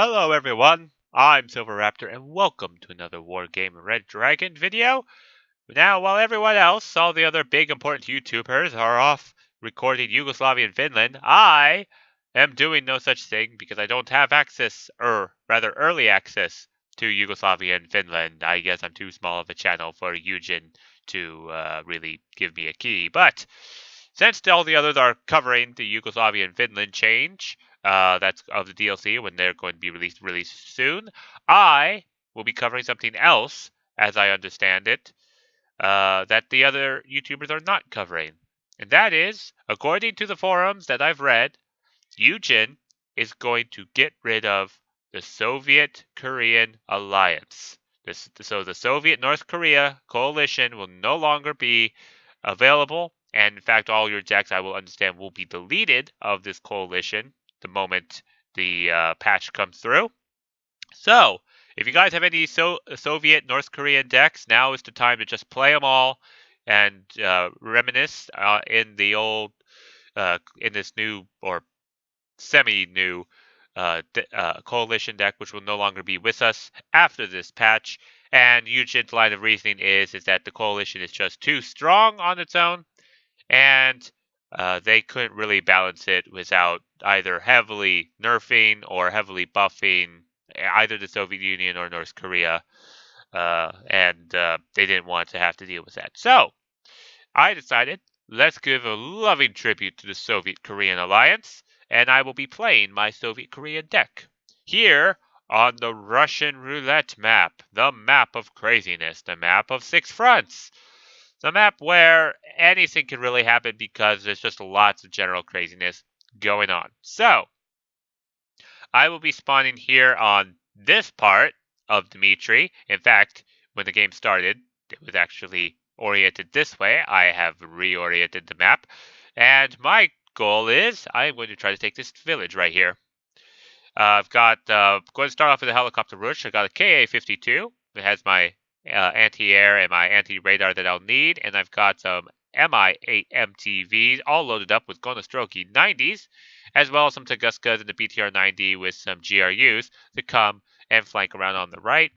Hello everyone, I'm Silverraptor and welcome to another Wargame Red Dragon video. Now, while everyone else, all the other big important YouTubers are off recording Yugoslavia and Finland, I am doing no such thing because I don't have access, or rather early access, to Yugoslavia and Finland. I guess I'm too small of a channel for Eugen to really give me a key, but since all the others are covering the Yugoslavia and Finland change, that's of the DLC when they're going to be released soon, I will be covering something else, as I understand it, that the other YouTubers are not covering. And that is, according to the forums that I've read, Eugen is going to get rid of the Soviet-Korean alliance. So the Soviet-North Korea coalition will no longer be available, and in fact all your decks, I will understand, will be deleted of this coalition the moment the patch comes through. So, if you guys have any Soviet North Korean decks, now is the time to just play them all and reminisce in the old, in this new or semi-new coalition deck, which will no longer be with us after this patch. And Eugen's line of reasoning is that the coalition is just too strong on its own, and they couldn't really balance it without either heavily nerfing or heavily buffing either the Soviet Union or North Korea, and they didn't want to have to deal with that. So I decided, let's give a loving tribute to the Soviet-Korean alliance, and I will be playing my Soviet-Korean deck here on the Russian roulette map, the map of craziness, the map of 6 fronts. The map where anything can really happen because there's just lots of general craziness going on. So, I will be spawning here on this part of Dmitry. In fact, when the game started, it was actually oriented this way. I have reoriented the map. And my goal is, I'm going to try to take this village right here. I've got, going to start off with a helicopter rush. I got a KA-52. It has my anti-air and my anti-radar that I'll need, and I've got some Mi-8 MTVs all loaded up with Gonostroki 90s, as well as some Tuguskas and the BTR-90 with some GRUs to come and flank around on the right.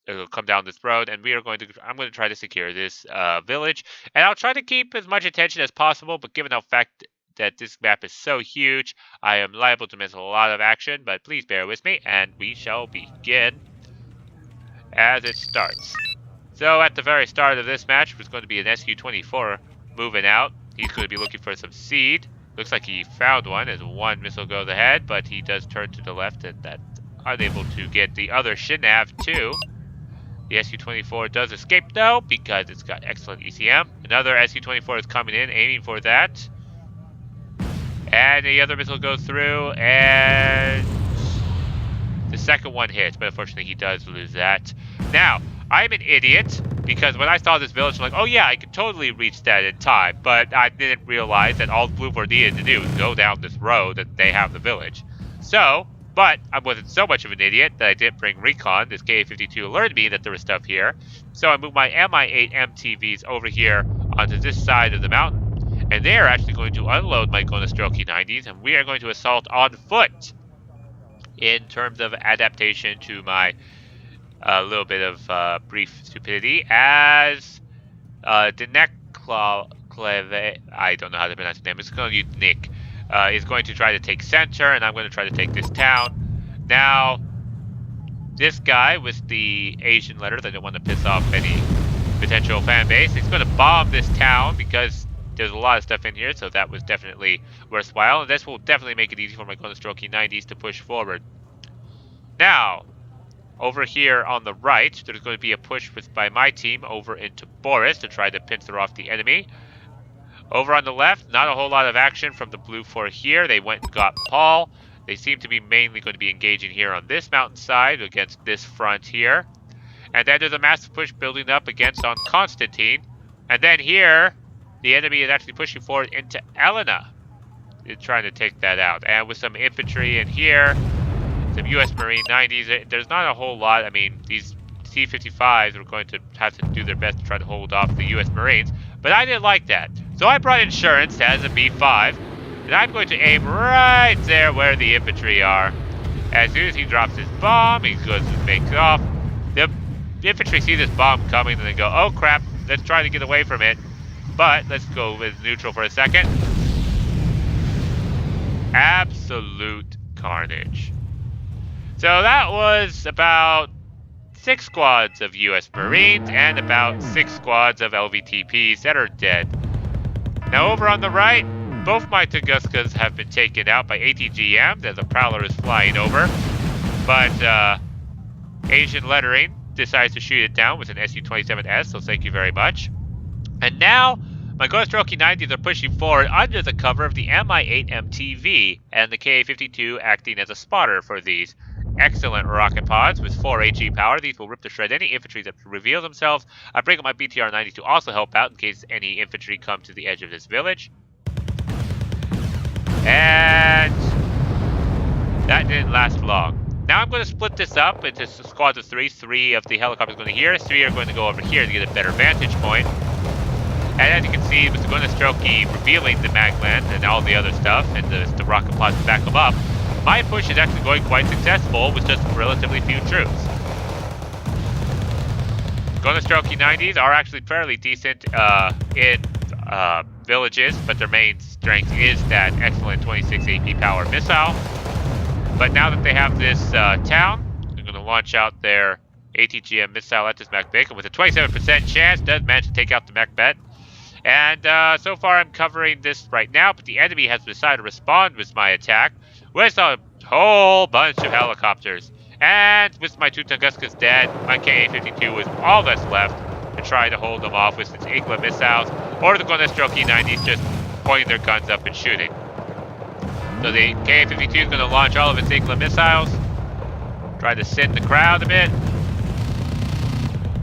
It'll come down this road, and I'm going to try to secure this village, and I'll try to keep as much attention as possible, but given the fact that this map is so huge, I am liable to miss a lot of action, but please bear with me, and we shall begin as it starts. So at the very start of this match, was going to be an SU-24 moving out. He's going to be looking for some seed. Looks like he found one as one missile goes ahead, but he does turn to the left and that's unable to get the other Shinav too. The SU-24 does escape though because it's got excellent ECM. Another SU-24 is coming in, aiming for that. And the other missile goes through and the second one hits, but unfortunately he does lose that. Now, I'm an idiot, because when I saw this village, I'm like, oh yeah, I could totally reach that in time, but I didn't realize that all Blue needed to do was go down this road and they have the village. So, but I wasn't so much of an idiot that I didn't bring recon. This KA-52 alerted me that there was stuff here. So I moved my Mi-8 MTVs over here onto this side of the mountain, and they are actually going to unload my Gonostroki 90s, and we are going to assault on foot. In terms of adaptation to my little bit of brief stupidity, as Dinekkleve, I don't know how to pronounce his name, it's going to use Nick, is going to try to take center, and I'm going to try to take this town. Now, this guy with the Asian letters, I don't want to piss off any potential fan base, he's going to bomb this town because there's a lot of stuff in here, so that was definitely worthwhile, and this will definitely make it easy for my Gonostroki 90s to push forward. Now, over here on the right, there's going to be a push by my team over into Boris to try to pincer off the enemy. Over on the left, not a whole lot of action from the Blue 4 here. They went and got Paul. They seem to be mainly going to be engaging here on this mountainside against this front here. And then there's a massive push building up against on Constantine. And then here, the enemy is actually pushing forward into Elena. They're trying to take that out. And with some infantry in here, some U.S. Marine 90s, there's not a whole lot. I mean, these C-55s are going to have to do their best to try to hold off the U.S. Marines. But I didn't like that. So I brought insurance as a B-5. And I'm going to aim right there where the infantry are. As soon as he drops his bomb, he goes and makes off. The infantry see this bomb coming and they go, oh crap, let's try to get away from it. But let's go with neutral for a second. Absolute carnage. So that was about 6 squads of US Marines and about 6 squads of LVTPs that are dead. Now over on the right, both my Tunguskas have been taken out by ATGM as a Prowler is flying over. But Asian Lettering decides to shoot it down with an Su-27S, so thank you very much. And now, my Ghost Rocky 90s are pushing forward under the cover of the Mi-8 MTV, and the Ka-52 acting as a spotter for these. Excellent rocket pods with 4 HE power. These will rip to shred any infantry that reveal themselves. I bring up my BTR-90 to also help out in case any infantry come to the edge of this village. And that didn't last long. Now I'm going to split this up into squads of 3. 3 of the helicopters going to here. 3 are going to go over here to get a better vantage point. And as you can see, with the Gunastroki revealing the Magland and all the other stuff, and the rocket pods to back them up, my push is actually going quite successful with just relatively few troops. Gunastroki 90s are actually fairly decent in villages, but their main strength is that excellent 26 AP power missile. But now that they have this town, they're going to launch out their ATGM missile at this Macbeth, and with a 27% chance, does manage to take out the Macbeth. And so far I'm covering this right now, but the enemy has decided to respond with my attack with a whole bunch of helicopters. And with my 2 Tunguskas dead, my Ka-52 is all that's left to try to hold them off with its Igla missiles, or the Gunastroki 90s just pointing their guns up and shooting. So the Ka-52 is going to launch all of its Igla missiles, try to send the crowd a bit.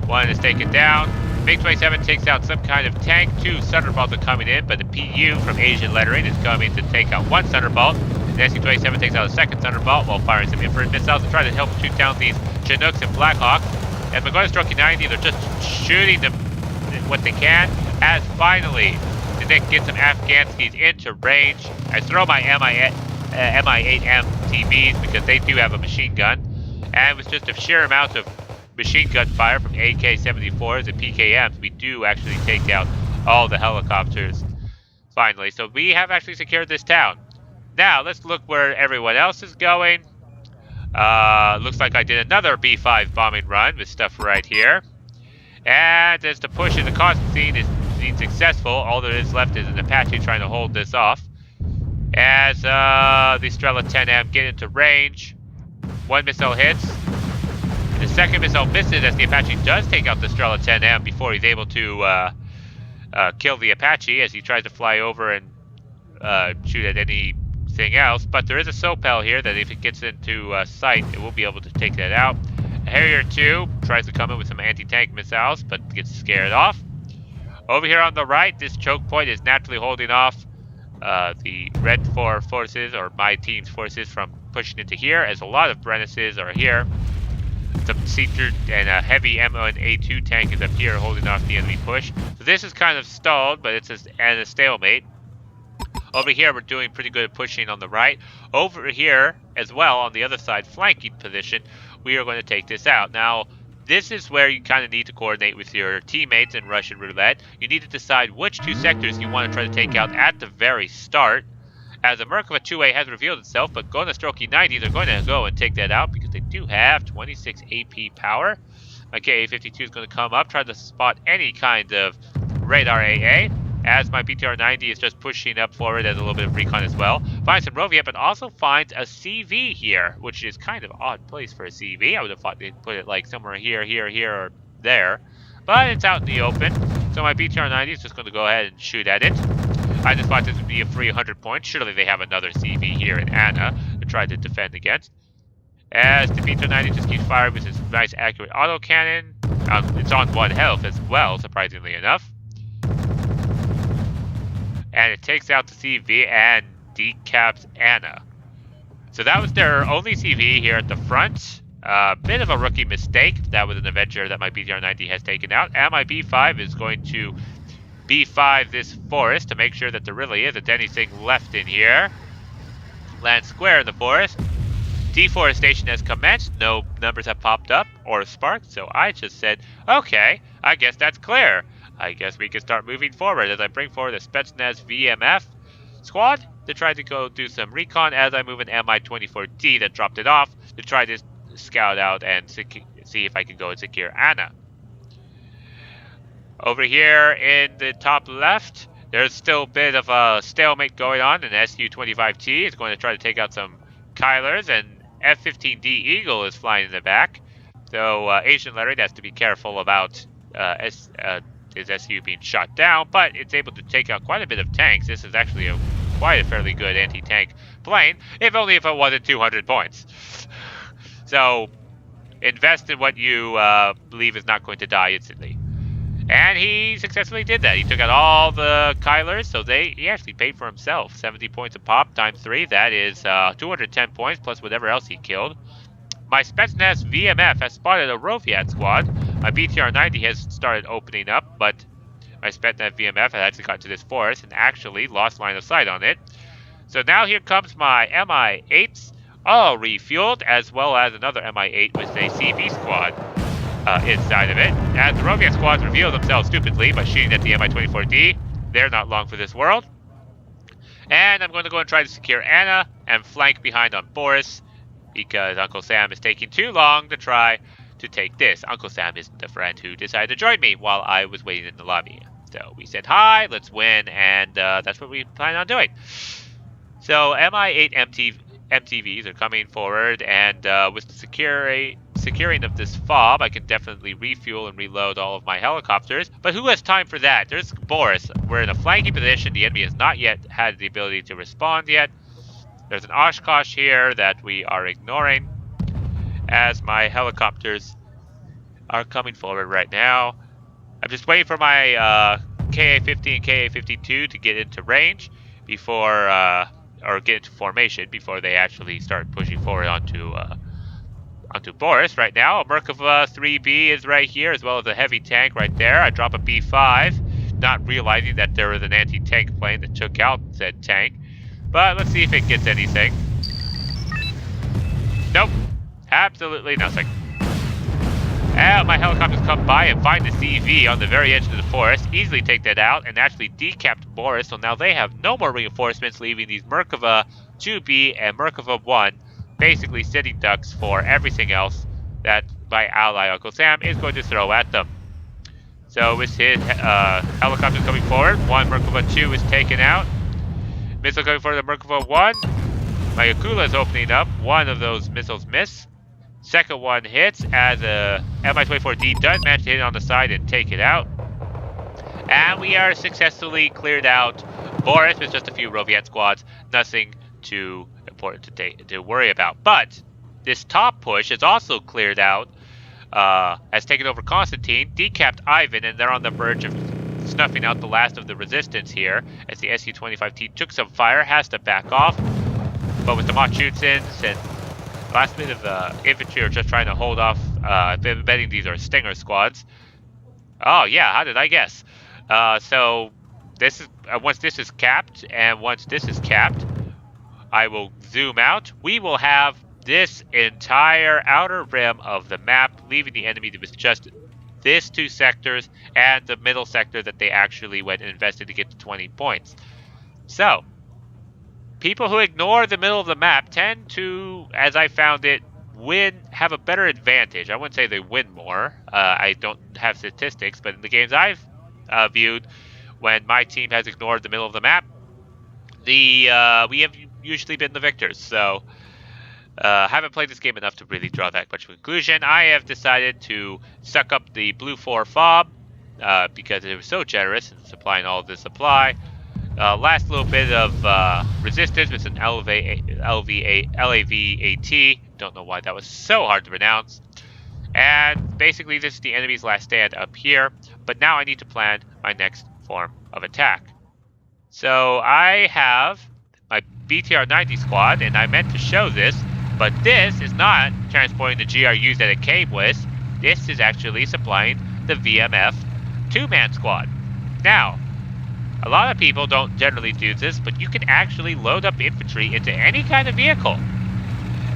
One is taken down. MiG-27 takes out some kind of tank. 2 Thunderbolts are coming in, but the PU from Asian Lettering is coming to take out 1 Thunderbolt. The Su-27 takes out a 2nd Thunderbolt while firing some infrared missiles to try to help shoot down these Chinooks and Blackhawks. As my Gunastroki 90, they're just shooting them what they can. As finally, the Nick gets some Afghanskis into range. I throw my Mi-8 MTVs because they do have a machine gun. And with just a sheer amount of machine gun fire from AK-74s and PKMs, we do actually take out all the helicopters finally. So we have actually secured this town. Now let's look where everyone else is going. Looks like I did another B5 bombing run with stuff right here. And as the push in the Constantine is being successful, all that is left is an Apache trying to hold this off. As the Strela 10M get into range, 1 missile hits. The 2nd missile misses as the Apache does take out the Strela 10M before he's able to kill the Apache as he tries to fly over and shoot at anything else. But there is a Sopel here that if it gets into sight, it will be able to take that out. Harrier 2 tries to come in with some anti-tank missiles, but gets scared off. Over here on the right, this choke point is naturally holding off the Red 4 forces, or my team's forces, from pushing into here, as a lot of Brennises are here. Some Seeker and a heavy M1A2 tank is up here holding off the enemy push. So this is kind of stalled, but it's at a stalemate. Over here, we're doing pretty good at pushing on the right. Over here, as well, on the other side, flanking position, we are going to take this out. Now, this is where you kind of need to coordinate with your teammates in Russian roulette. You need to decide which 2 sectors you want to try to take out at the very start. As a Merkava 2A has revealed itself, but Gunastroki 90s are going to go and take that out because they do have 26 AP power. My Ka-52 is going to come up, try to spot any kind of radar AA, as my BTR-90 is just pushing up forward as a little bit of recon as well. Finds some Roviet, but also finds a CV here, which is kind of an odd place for a CV. I would have thought they'd put it like somewhere here, or there. But it's out in the open, so my BTR-90 is just going to go ahead and shoot at it. I just thought this would be a free 100 points. Surely they have another CV here in Anna to try to defend against. As the BTR-90 just keeps firing with its nice accurate autocannon. It's on 1 health as well, surprisingly enough. And it takes out the CV and decaps Anna. So that was their only CV here at the front. Bit of a rookie mistake. That was an Avenger that my BTR-90 has taken out. And my B5 is going to B5 this forest to make sure that there really isn't anything left in here. Land square in the forest. Deforestation has commenced. No numbers have popped up or sparked, so I just said, okay, I guess that's clear. I guess we can start moving forward as I bring forward the Spetsnaz VMF squad to try to go do some recon as I move an Mi-24D that dropped it off to try to scout out and see if I can go and secure Anna. Over here in the top left, there's still a bit of a stalemate going on, and Su-25T is going to try to take out some Kylers, and F-15D Eagle is flying in the back. So Asian Leonard has to be careful about his SU being shot down, but it's able to take out quite a bit of tanks. This is actually quite a fairly good anti-tank plane, if only if it wasn't 200 points. So invest in what you believe is not going to die instantly. And he successfully did that. He took out all the Kylers, so he actually paid for himself. 70 points a pop times 3. That is 210 points plus whatever else he killed. My Spetsnaz VMF has spotted a Roviat squad. My BTR-90 has started opening up, but my Spetsnaz VMF has actually got to this forest and actually lost line of sight on it. So now here comes my Mi-8s, all refueled, as well as another Mi-8 with a CV squad inside of it. As the Roviat squads reveal themselves stupidly by shooting at the Mi-24D, they're not long for this world. And I'm going to go and try to secure Anna and flank behind on Boris, because Uncle Sam is taking too long to try to take this. Uncle Sam isn't the friend who decided to join me while I was waiting in the lobby. So we said hi, let's win, and that's what we plan on doing. So Mi-8 MTVs are coming forward, and with the securing of this fob, I can definitely refuel and reload all of my helicopters. But who has time for that? There's Boris. We're in a flanking position. The enemy has not yet had the ability to respond yet. There's an Oshkosh here that we are ignoring as my helicopters are coming forward right now. I'm just waiting for my Ka-50 and Ka-52 to get into range before, or get into formation before they actually start pushing forward onto Boris. Right now, a Merkava 3B is right here, as well as a heavy tank right there. I drop a B5, not realizing that there was an anti-tank plane that took out said tank. But let's see if it gets anything. Nope. Absolutely nothing. And my helicopters come by and find the CV on the very edge of the forest, easily take that out, and actually decapped Boris, so now they have no more reinforcements, leaving these Merkava 2B and Merkava 1 basically sitting ducks for everything else that my ally Uncle Sam is going to throw at them. So with his helicopters coming forward, one Merkava 2 is taken out. Missile coming for the Merkava 1. My Akula is opening up. One of those missiles miss. Second one hits as a Mi-24D does manage to hit it on the side and take it out. And we are successfully cleared out Boris with just a few Roviat squads. Nothing too important to worry about. But this top push is also cleared out. Has taken over Constantine, decapped Ivan, and they're on the verge of snuffing out the last of the resistance here as the Su-25T took some fire, has to back off. But with the Machutsins and last bit of infantry are just trying to hold off, betting these are Stinger squads. Oh yeah, how did I guess? So this is once this is capped, and once this is capped, I will zoom out. We will have this entire outer rim of the map, leaving the enemy with just these two sectors and the middle sector that they actually went and invested to get to 20 points. So, people who ignore the middle of the map tend to, as I found it, have a better advantage. I wouldn't say they win more. I don't have statistics, but in the games I've viewed, when my team has ignored the middle of the map, we have usually been the victors. So, haven't played this game enough to really draw that much conclusion. I have decided to suck up the Blue 4 fob because it was so generous in supplying all of the supply. Last little bit of resistance with an LAV-AT. Don't know why that was so hard to pronounce. And basically this is the enemy's last stand up here. But now I need to plan my next form of attack. So I have my BTR-90 squad, and I meant to show this, but this is not transporting the GRUs that it came with. This is actually supplying the VMF 2-man squad. Now, a lot of people don't generally do this, but you can actually load up infantry into any kind of vehicle.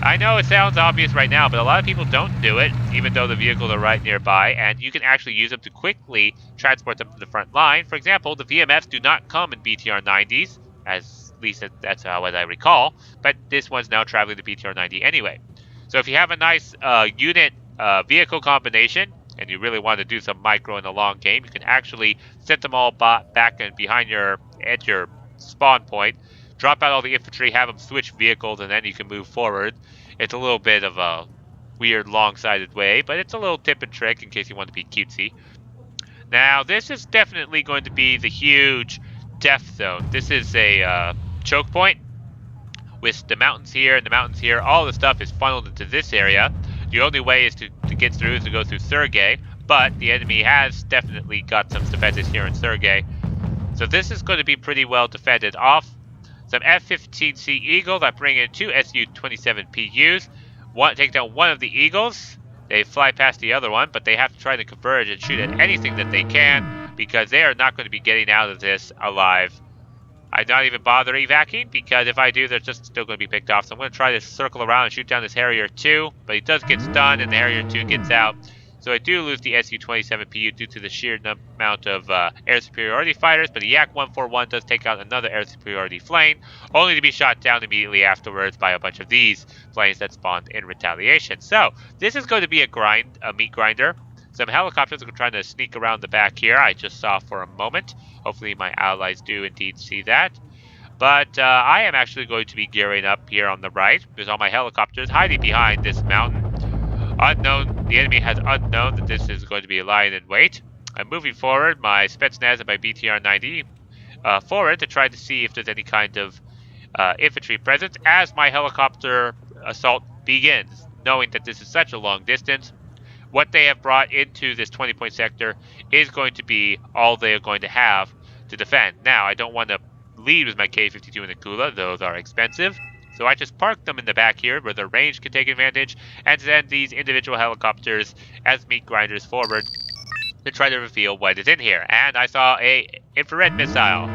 I know it sounds obvious right now, but a lot of people don't do it, even though the vehicles are right nearby, and you can actually use them to quickly transport them to the front line. For example, the VMFs do not come in BTR 90s, at least that's what I recall, but this one's now traveling to BTR 90 anyway. So if you have a nice unit vehicle combination, and you really want to do some micro in the long game, you can actually set them all back and behind at your spawn point, drop out all the infantry, have them switch vehicles, and then you can move forward. It's a little bit of a weird long-sided way, but it's a little tip and trick in case you want to be cutesy. Now, this is definitely going to be the huge death zone. This is a choke point with the mountains here and the mountains here. All the stuff is funneled into this area. The only way is to get through is to go through Sergei, but the enemy has definitely got some defenses here in Sergei. So this is going to be pretty well defended off. Some F-15C Eagle that bring in 2 Su-27 PUs. Take down one of the Eagles. They fly past the other one, but they have to try to converge and shoot at anything that they can because they are not going to be getting out of this alive. I'd not even bother evacuating because if I do, they're just still going to be picked off. So I'm going to try to circle around and shoot down this Harrier 2, but he does get stunned and the Harrier 2 gets out. So I do lose the Su-27 PU due to the sheer amount of air superiority fighters, but the Yak-141 does take out another air superiority plane, only to be shot down immediately afterwards by a bunch of these planes that spawned in retaliation. So this is going to be a meat grinder. Some helicopters are trying to sneak around the back here. I just saw for a moment. Hopefully my allies do indeed see that. But I am actually going to be gearing up here on the right. There's all my helicopters hiding behind this mountain. Unknown, the enemy has unknown that this is going to be a lying in wait. I'm moving forward, my Spetsnaz and my BTR-90 forward to try to see if there's any kind of infantry presence as my helicopter assault begins. Knowing that this is such a long distance, what they have brought into this 20-point sector is going to be all they are going to have to defend. Now, I don't want to lead with my K-52 and the Kula. Those are expensive. So I just park them in the back here where the range can take advantage and send these individual helicopters as meat grinders forward to try to reveal what is in here. And I saw a infrared missile.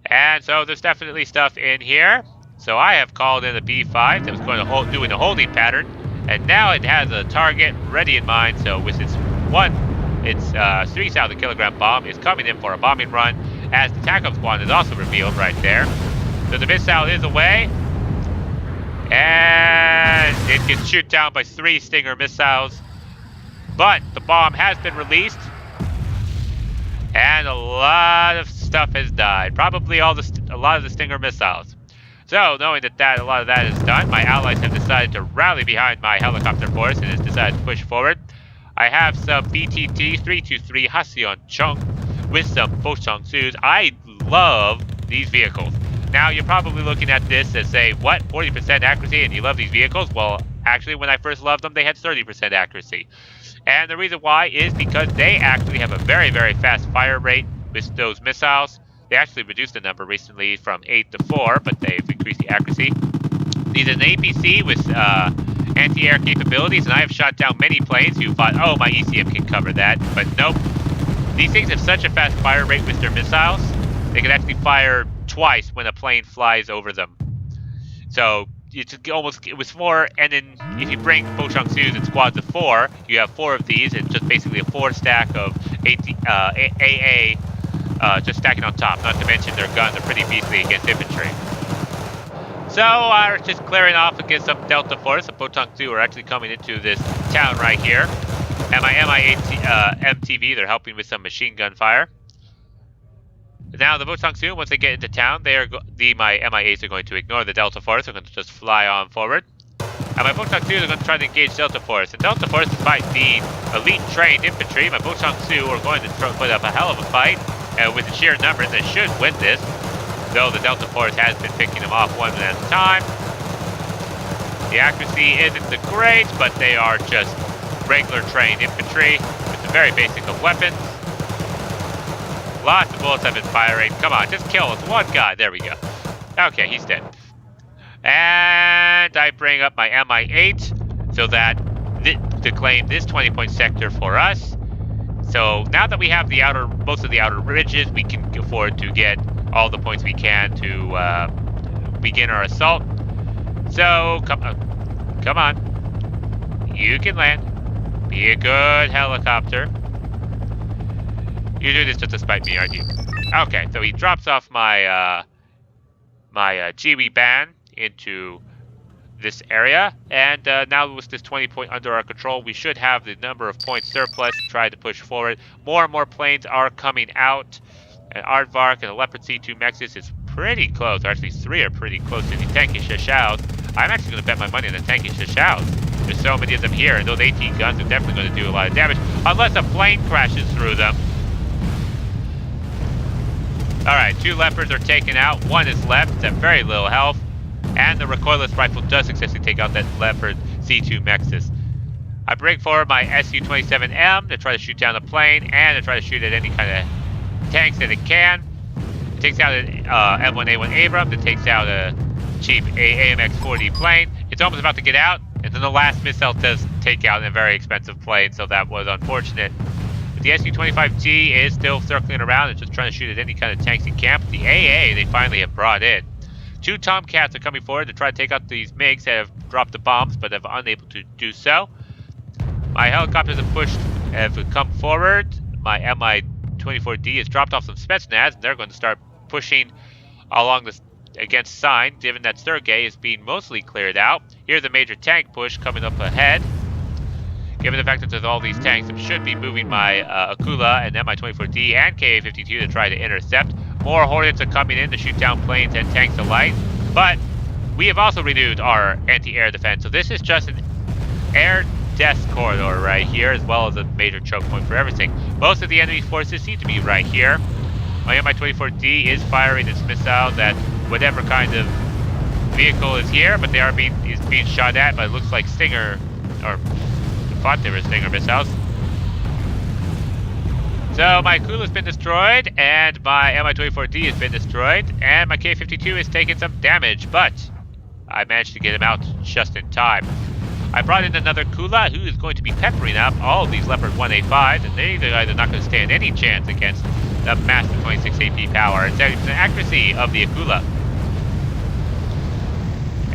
And so there's definitely stuff in here. So I have called in a B5 that was going to doing a holding pattern. And now it has a target ready in mind. So with its 3,000 kilogram bomb is coming in for a bombing run, as the TACOM squad is also revealed right there. So the missile is away, and it gets shot down by 3 Stinger missiles. But the bomb has been released, and a lot of stuff has died. Probably a lot of the Stinger missiles. So, knowing that a lot of that is done, my allies have decided to rally behind my helicopter force and has decided to push forward. I have some BTT-323 Haseon Chung with some Bochong Sus. I love these vehicles. Now, you're probably looking at this and say, what, 40% accuracy and you love these vehicles? Well, actually, when I first loved them, they had 30% accuracy. And the reason why is because they actually have a very, very fast fire rate with those missiles. They actually reduced the number recently from 8 to 4, but they've increased the accuracy. These are an APC with anti-air capabilities, and I have shot down many planes who thought, oh, my ECM can cover that. But nope. These things have such a fast fire rate with their missiles, they can actually fire twice when a plane flies over them. So it was 4, and then if you bring Bochong Sus in squads of 4, you have 4 of these. It's just basically a 4 stack of AA just stacking on top. Not to mention their guns are pretty beastly against infantry. So I'm just clearing off against some Delta Force. The Bochong Sus are actually coming into this town right here. And my MTV, they're helping with some machine gun fire. Now the Bochong Sus, once they get into town, my MI8s are going to ignore the Delta Force. They're going to just fly on forward. And my Bochong Sus are going to try to engage Delta Force. And Delta Force, despite being elite trained infantry, my Bochong Sus are going to put up a hell of a fight. And with the sheer numbers, they should win this. Though the Delta Force has been picking them off one at a time. The accuracy isn't the great, but they are just regular trained infantry with the very basic of weapons. Lots of bullets have been firing. Come on, just kill us. One guy. There we go. Okay, he's dead. And I bring up my MI8 so that to claim this 20-point sector for us. So now that we have most of the outer ridges, we can afford to get all the points we can to begin our assault. So, come on. You can land. Be a good helicopter. You do this just to spite me, aren't you? Okay, so he drops off my Jiwi ban into this area, and now with this 20 point under our control, we should have the number of points surplus to try to push forward. More and more planes are coming out, and Aardvark and the Leopard C2 Mexus is pretty close. Actually, 3 are pretty close to the tanky Shashaos. I'm actually going to bet my money on the tanky Shashaos. There's so many of them here, and those 18 guns are definitely going to do a lot of damage, unless a plane crashes through them. Alright, 2 Leopards are taken out, 1 is left, it's at very little health. And the recoilless rifle does successfully take out that Leopard C2 Mexus. I bring forward my Su-27M to try to shoot down the plane and to try to shoot at any kind of tanks that it can. It takes out an M1A1 Abrams, it takes out a cheap AMX-40 plane. It's almost about to get out, and then the last missile does take out a very expensive plane, so that was unfortunate. But the Su-25G is still circling around and just trying to shoot at any kind of tanks in camp. The AA they finally have brought in. 2 Tomcats are coming forward to try to take out these MiGs that have dropped the bombs, but have unable to do so. My helicopters have come forward. My Mi-24D has dropped off some Spetsnaz, and they're going to start pushing along this against Sign, given that Sergei is being mostly cleared out. Here's a major tank push coming up ahead. Given the fact that there's all these tanks, I should be moving my Akula and Mi-24D and Ka-52 to try to intercept. More Hornets are coming in to shoot down planes and tanks alike, but we have also renewed our anti-air defense, so this is just an air death corridor right here, as well as a major choke point for everything. Most of the enemy forces seem to be right here. My Mi-24D is firing its missiles at whatever kind of vehicle is here, but they are being shot at, but it looks like Stinger, or I thought they were Stinger missiles. So my Akula has been destroyed, and my Mi-24D has been destroyed, and my Ka-52 has taken some damage, but I managed to get him out just in time. I brought in another Kula who is going to be peppering up all of these Leopard 1A5s, and they're either not going to stand any chance against the massive 26 AP power and 70% accuracy of the Akula.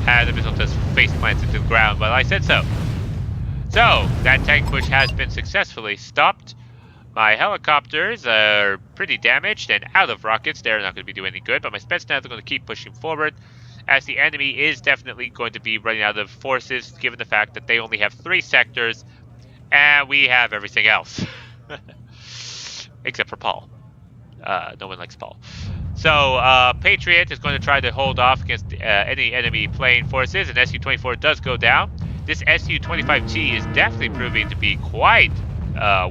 As the missile just face plants into the ground, but I said so. So, that tank push has been successfully stopped. My helicopters are pretty damaged and out of rockets. They're not going to be doing any good, but my Spetsnaz are going to keep pushing forward, as the enemy is definitely going to be running out of forces, given the fact that they only have 3 sectors, and we have everything else. Except for Paul. No one likes Paul. So, Patriot is going to try to hold off against any enemy plane forces, and Su-24 does go down. This Su-25G is definitely proving to be quite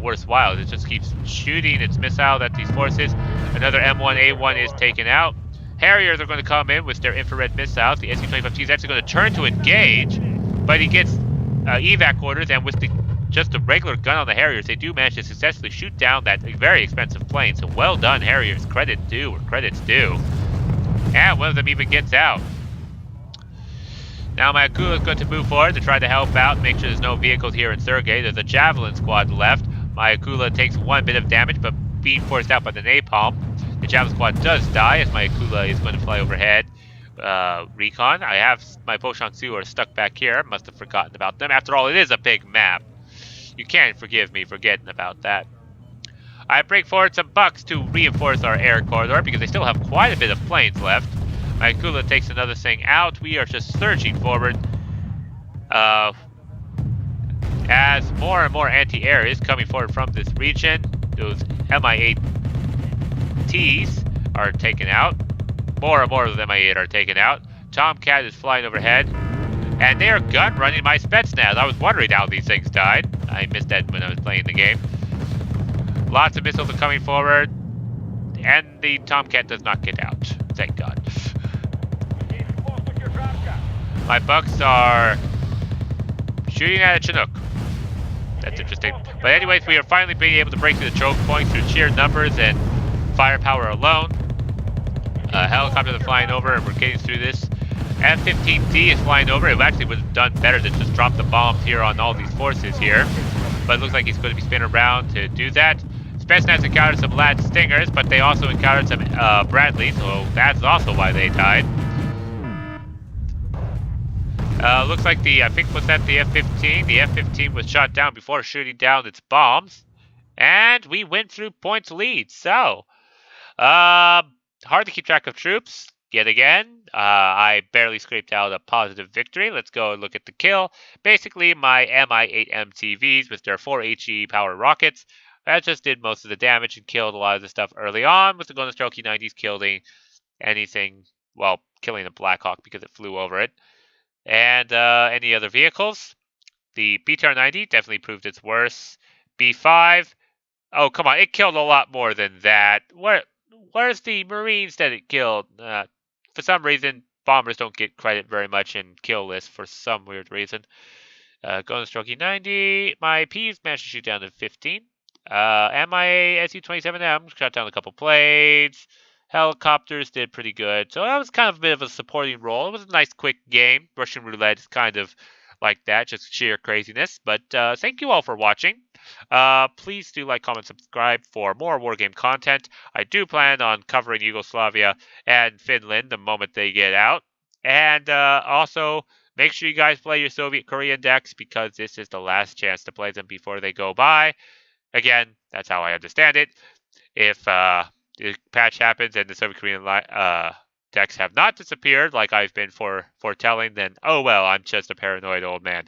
worthwhile. It just keeps shooting its missiles at these forces. Another M1A1 is taken out. Harriers are going to come in with their infrared missiles. The Su-25G is actually going to turn to engage, but he gets evac orders, and with just a regular gun on the Harriers, they do manage to successfully shoot down that very expensive plane. So well done, Harriers. Credit due where credit's due. And one of them even gets out. Now my Akula is going to move forward to try to help out, make sure there's no vehicles here in Sergei. There's a Javelin squad left. My Akula takes 1 bit of damage, but being forced out by the napalm. The Javelin squad does die, as my Akula is going to fly overhead. Recon. I have my Poshansu are stuck back here. Must have forgotten about them. After all, it is a big map. You can't forgive me for forgetting about that. I bring forward some Bucks to reinforce our air corridor, because they still have quite a bit of planes left. My Akula takes another thing out. We are just surging forward. As more and more anti-air is coming forward from this region, those Mi-8Ts are taken out. More and more of the Mi-8 are taken out. Tomcat is flying overhead. And they are gun running my Spetsnaz. I was wondering how these things died. I missed that when I was playing the game. Lots of missiles are coming forward. And the Tomcat does not get out. Thank God. My Bucks are shooting at a Chinook. That's interesting. But anyways, we are finally being able to break through the choke points through sheer numbers and firepower alone. Helicopters are flying over, and we're getting through this. F-15D is flying over. It actually would have done better to just drop the bombs here on all these forces here. But it looks like he's going to be spinning around to do that. Spetsnaz encountered some Lad Stingers, but they also encountered some Bradleys, so that's also why they died. Looks like I think was that the F-15? The F-15 was shot down before shooting down its bombs. And we went through points lead. So, hard to keep track of troops. Yet again, I barely scraped out a positive victory. Let's go and look at the kill. Basically, my Mi-8 MTVs with their 4 HE power rockets, that just did most of the damage and killed a lot of the stuff early on. With the Golden Stroke E90s killing anything, well, killing the Blackhawk because it flew over it. And any other vehicles? The BTR-90 definitely proved its worth. B5, oh, come on. It killed a lot more than that. Where's the Marines that it killed? For some reason, bombers don't get credit very much in kill lists for some weird reason. Golden Stroke E90. My P's managed to shoot down to 15. And my SU-27M shot down a couple planes. Helicopters did pretty good. So that was kind of a bit of a supporting role. It was a nice, quick game. Russian roulette is kind of like that, just sheer craziness. But thank you all for watching. Please do like, comment, subscribe for more Wargame content. I do plan on covering Yugoslavia and Finland the moment they get out. And also, make sure you guys play your Soviet Korean decks because this is the last chance to play them before they go by. Again, that's how I understand it. If the patch happens and the Soviet Korean decks have not disappeared like I've been foretelling, then oh well, I'm just a paranoid old man.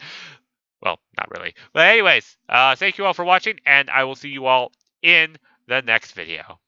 Well, not really. But anyways, thank you all for watching, and I will see you all in the next video.